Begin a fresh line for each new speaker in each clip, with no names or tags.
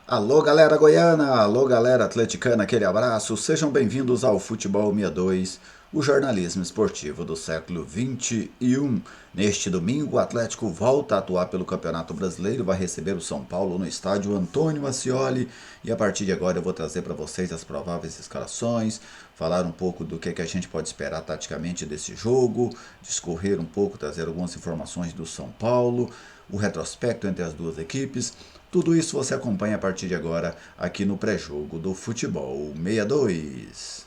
Alô galera goiana, alô galera atleticana, aquele abraço, sejam bem-vindos ao Futebol 62, o jornalismo esportivo do século XXI. Neste domingo, o Atlético volta a atuar pelo Campeonato Brasileiro, vai receber o São Paulo no estádio Antônio Ascioli e a partir de agora eu vou trazer para vocês as prováveis escalações, falar um pouco do que a gente pode esperar taticamente desse jogo, discorrer um pouco, trazer algumas informações do São Paulo, o retrospecto entre as duas equipes. Tudo isso você acompanha a partir de agora aqui no pré-jogo do Futebol 62.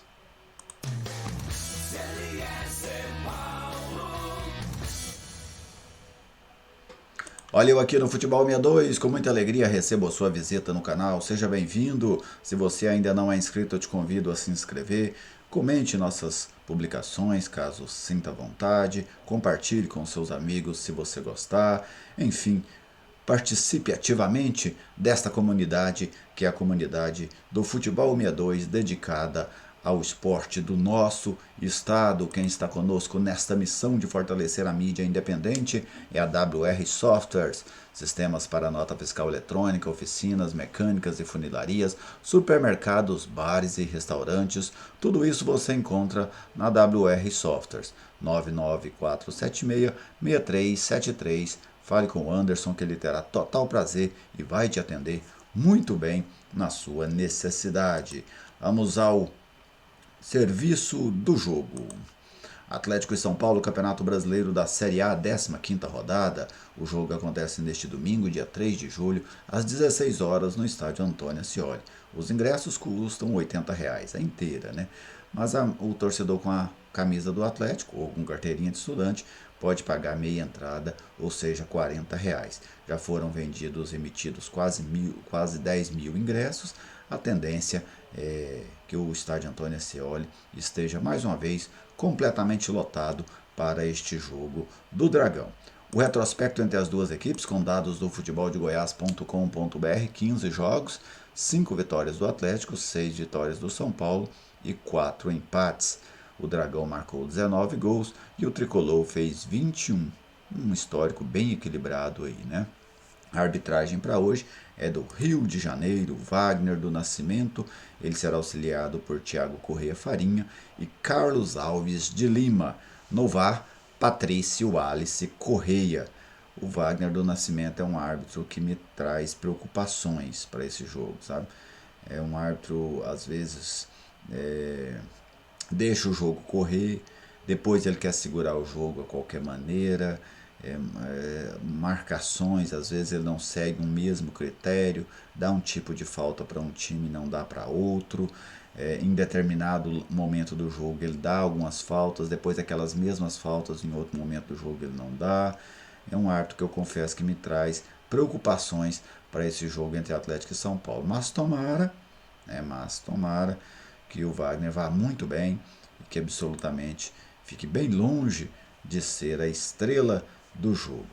Olha eu aqui no Futebol 62, com muita alegria recebo a sua visita no canal, seja bem-vindo. Se você ainda não é inscrito, eu te convido a se inscrever. Comente nossas publicações caso sinta vontade, compartilhe com seus amigos se você gostar, enfim, participe ativamente desta comunidade, que é a comunidade do Futebol 62, dedicada ao esporte do nosso estado. Quem está conosco nesta missão de fortalecer a mídia independente é a WR Softwares, sistemas para nota fiscal eletrônica, oficinas mecânicas e funilarias, supermercados, bares e restaurantes. Tudo isso você encontra na WR Softwares. 99476-6373. Fale com o Anderson, que ele terá total prazer e vai te atender muito bem na sua necessidade. Vamos ao serviço do jogo. Atlético e São Paulo, Campeonato Brasileiro da Série A, 15ª rodada. O jogo acontece neste domingo, dia 3 de julho, às 16 horas, no estádio Antônio Ascioli. Os ingressos custam R$ 80, a inteira, né? Mas o torcedor com a camisa do Atlético ou com carteirinha de estudante pode pagar meia entrada, ou seja, R$ 40. Já foram vendidos, emitidos quase 10 mil ingressos. A tendência é que o estádio Antônio Ascioli esteja mais uma vez completamente lotado para este jogo do Dragão. O retrospecto entre as duas equipes, com dados do futeboldegoias.com.br, 15 jogos, 5 vitórias do Atlético, 6 vitórias do São Paulo e 4 empates. O Dragão marcou 19 gols e o Tricolor fez 21. Um histórico bem equilibrado aí, né? A arbitragem para hoje é do Rio de Janeiro, Wagner do Nascimento. Ele será auxiliado por Thiago Correia Farinha e Carlos Alves de Lima. No VAR, Patrício Alice Correia. O Wagner do Nascimento é um árbitro que me traz preocupações para esse jogo, sabe? É um árbitro, às vezes, deixa o jogo correr, depois ele quer segurar o jogo a qualquer maneira, marcações, às vezes ele não segue um mesmo critério, dá um tipo de falta para um time e não dá para outro. Em determinado momento do jogo ele dá algumas faltas, depois aquelas mesmas faltas em outro momento do jogo ele não dá. É um árbitro que eu confesso que me traz preocupações para esse jogo entre Atlético e São Paulo. Mas tomara que o Wagner vá muito bem e que absolutamente fique bem longe de ser a estrela do jogo.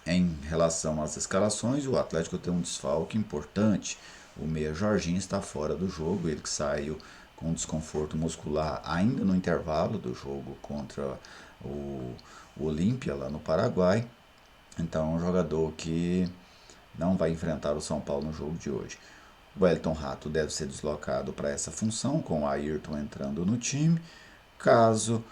Em relação às escalações, o Atlético tem um desfalque importante. O meia Jorginho está fora do jogo, ele que saiu com desconforto muscular ainda no intervalo do jogo contra o Olímpia lá no Paraguai. Então é um jogador que não vai enfrentar o São Paulo no jogo de hoje. O Wellington Rato deve ser deslocado para essa função, com o Ayrton entrando no time. Caso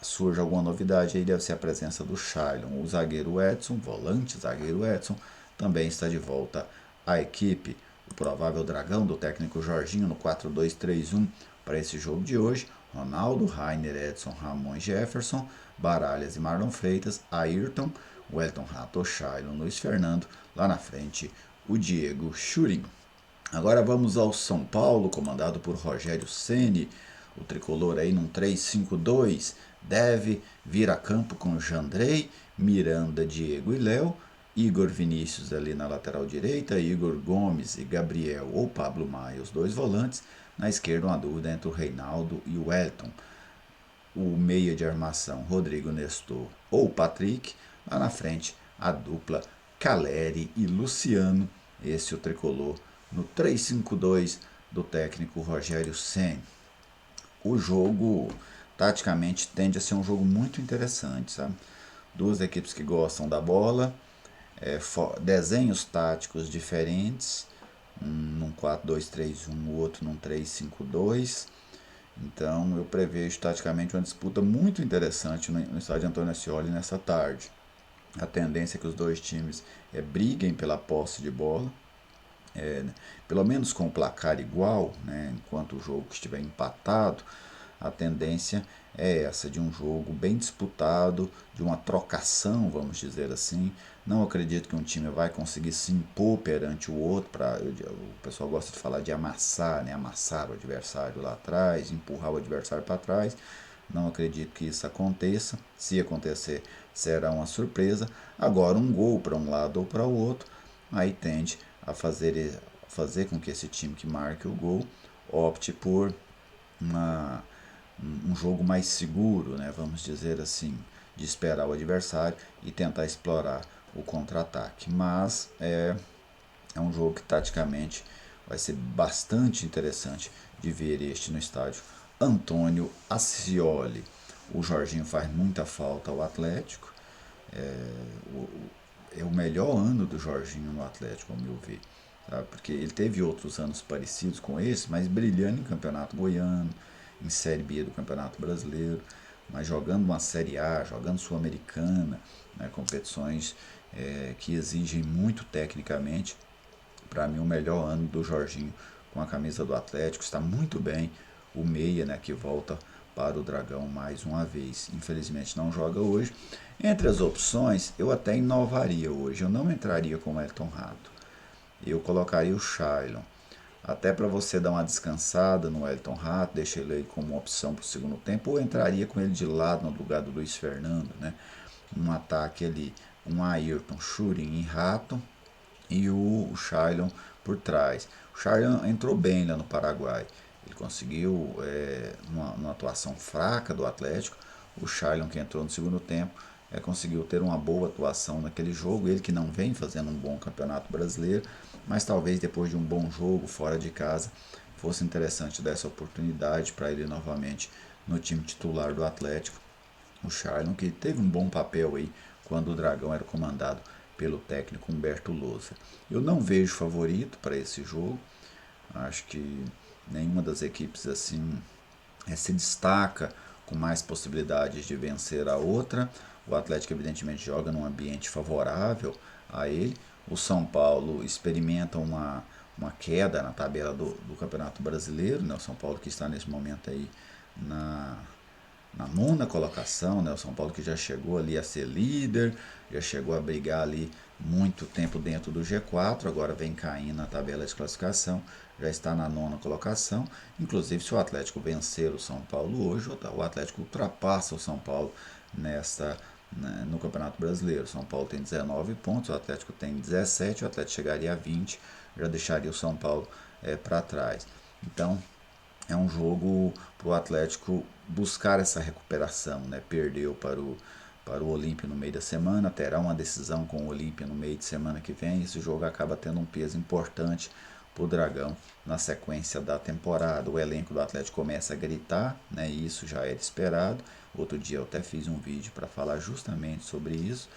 surja alguma novidade, aí deve ser a presença do Shailon. O zagueiro Edson, volante zagueiro Edson, também está de volta à equipe. O provável dragão do técnico Jorginho no 4-2-3-1 para esse jogo de hoje: Ronaldo, Rainer, Edson, Ramon, Jefferson, Baralhas e Marlon Freitas, Ayrton, Wellington Rato, Shailon, Luiz Fernando, lá na frente o Diego Churin. Agora vamos ao São Paulo, comandado por Rogério Ceni. O tricolor aí num 3-5-2 deve vir a campo com Jandrei, Miranda, Diego e Léo, Igor Vinícius ali na lateral direita, Igor Gomes e Gabriel ou Pablo Maia, os dois volantes. Na esquerda, uma dúvida entre o Reinaldo e o Wellington. O meia de armação, Rodrigo Nestor ou Patrick. Lá na frente, a dupla Caleri e Luciano. Esse é o tricolor no 3-5-2 do técnico Rogério Ceni. O jogo, taticamente, tende a ser um jogo muito interessante, sabe? Duas equipes que gostam da bola, desenhos táticos diferentes, num 4-2-3-1, o outro num 3-5-2. Então eu prevejo taticamente uma disputa muito interessante no estádio Antônio Ascioli nessa tarde. A tendência é que os dois times briguem pela posse de bola, pelo menos com o placar igual, né, enquanto o jogo estiver empatado. A tendência é essa, de um jogo bem disputado, de uma trocação, vamos dizer assim. Não acredito que um time vai conseguir se impor perante o outro. O pessoal gosta de falar de amassar, né? Amassar o adversário lá atrás, empurrar o adversário para trás. Não acredito que isso aconteça. Se acontecer, será uma surpresa. Agora, um gol para um lado ou para o outro, aí tende a fazer com que esse time que marque o gol opte por uma, um jogo mais seguro, né, vamos dizer assim, de esperar o adversário e tentar explorar o contra-ataque. Mas é um jogo que taticamente vai ser bastante interessante de ver este no estádio Antônio Ascioli. O Jorginho faz muita falta ao Atlético. É o melhor ano do Jorginho no Atlético, ao meu ver. Sabe? Porque ele teve outros anos parecidos com esse, mas brilhando em Campeonato Goiano, em Série B do Campeonato Brasileiro, mas jogando uma Série A, jogando Sul-Americana, né, competições que exigem muito tecnicamente. Para mim, o melhor ano do Jorginho com a camisa do Atlético. Está muito bem o meia, né, que volta para o Dragão mais uma vez. Infelizmente não joga hoje. Entre as opções, eu até inovaria hoje. Eu não entraria com o Elton Rato. Eu colocaria o Shailon. Até para você dar uma descansada no Elton Rato, deixa ele aí como opção para o segundo tempo, ou entraria com ele de lado no lugar do Luiz Fernando, né? Um ataque ali, um Ayrton, Churin e Rato, e o Shailon por trás. O Shailon entrou bem lá no Paraguai. Ele conseguiu, numa atuação fraca do Atlético, o Shailon que entrou no segundo tempo, conseguiu ter uma boa atuação naquele jogo. Ele que não vem fazendo um bom campeonato brasileiro, mas talvez depois de um bom jogo fora de casa, fosse interessante dar essa oportunidade para ele novamente no time titular do Atlético. O Shailon que teve um bom papel aí quando o Dragão era comandado pelo técnico Humberto Lousa. Eu não vejo favorito para esse jogo. Acho que nenhuma das equipes assim se destaca com mais possibilidades de vencer a outra. O Atlético evidentemente joga num ambiente favorável a ele. O São Paulo experimenta uma queda na tabela do Campeonato Brasileiro, né? O São Paulo que está nesse momento aí na nona colocação, né? O São Paulo que já chegou ali a ser líder, já chegou a brigar ali muito tempo dentro do G4, agora vem caindo na tabela de classificação, já está na nona colocação. Inclusive, se o Atlético vencer o São Paulo hoje, o Atlético ultrapassa o São Paulo nesta no Campeonato Brasileiro. O São Paulo tem 19 pontos, o Atlético tem 17, o Atlético chegaria a 20, já deixaria o São Paulo para trás. Então, é um jogo para o Atlético buscar essa recuperação, né? Perdeu para o Olímpia no meio da semana, terá uma decisão com o Olímpia no meio de semana que vem. Esse jogo acaba tendo um peso importante para o Dragão na sequência da temporada. O elenco do Atlético começa a gritar, né? E isso já era esperado. Outro dia eu até fiz um vídeo para falar justamente sobre isso.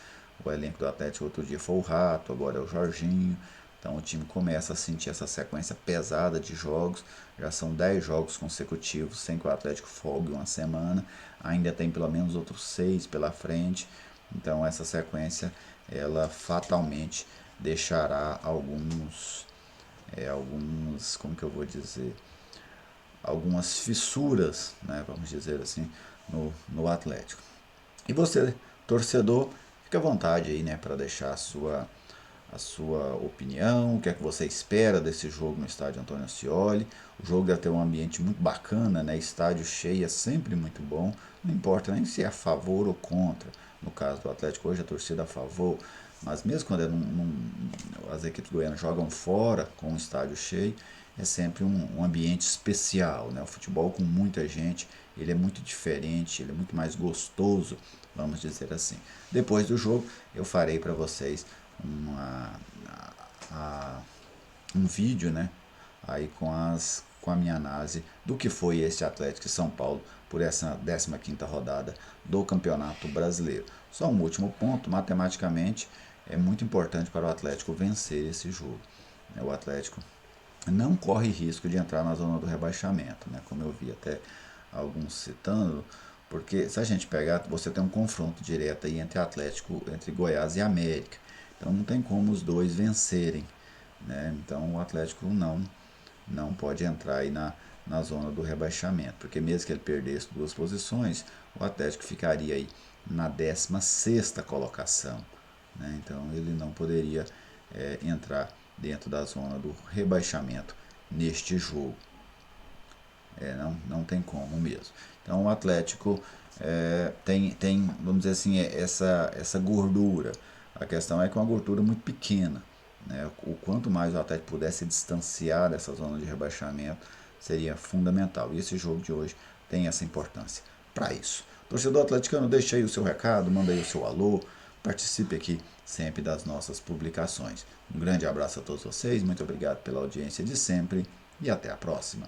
O elenco do Atlético outro dia foi o Rato, agora é o Jorginho. Então o time começa a sentir essa sequência pesada de jogos. Já são 10 jogos consecutivos sem que o Atlético folgue uma semana. Ainda tem pelo menos outros 6 pela frente. Então essa sequência ela fatalmente deixará alguns, como que eu vou dizer, algumas fissuras, né, vamos dizer assim, no Atlético. E você, torcedor, fica à vontade aí, né, para deixar a sua opinião, o que é que você espera desse jogo no estádio Antônio Ascioli. O jogo deve ter um ambiente muito bacana, né? Estádio cheio é sempre muito bom, não importa nem se é a favor ou contra. No caso do Atlético hoje a torcida a favor, mas mesmo quando as equipes goianas jogam fora com o estádio cheio, é sempre um ambiente especial, né? O futebol com muita gente, ele é muito diferente, ele é muito mais gostoso, vamos dizer assim. Depois do jogo, eu farei para vocês uma, a, um vídeo, né? Aí com a minha análise do que foi esse Atlético de São Paulo por essa 15ª rodada do Campeonato Brasileiro. Só um último ponto, matematicamente é muito importante para o Atlético vencer esse jogo. O Atlético não corre risco de entrar na zona do rebaixamento, né? Como eu vi até alguns citando, porque se a gente pegar, você tem um confronto direto aí entre Atlético, entre Goiás e América, então não tem como os dois vencerem, né? Então o Atlético não pode entrar aí na zona do rebaixamento, porque mesmo que ele perdesse 2 posições, o Atlético ficaria aí na 16ª colocação, né? Então ele não poderia entrar dentro da zona do rebaixamento neste jogo. Não tem como mesmo. Então o Atlético tem, vamos dizer assim, essa gordura. A questão é que é uma gordura muito pequena. Né? O quanto mais o Atlético pudesse distanciar dessa zona de rebaixamento seria fundamental. E esse jogo de hoje tem essa importância para isso. Torcedor atleticano, deixa aí o seu recado, manda aí o seu alô, participe aqui sempre das nossas publicações. Um grande abraço a todos vocês, muito obrigado pela audiência de sempre e até a próxima.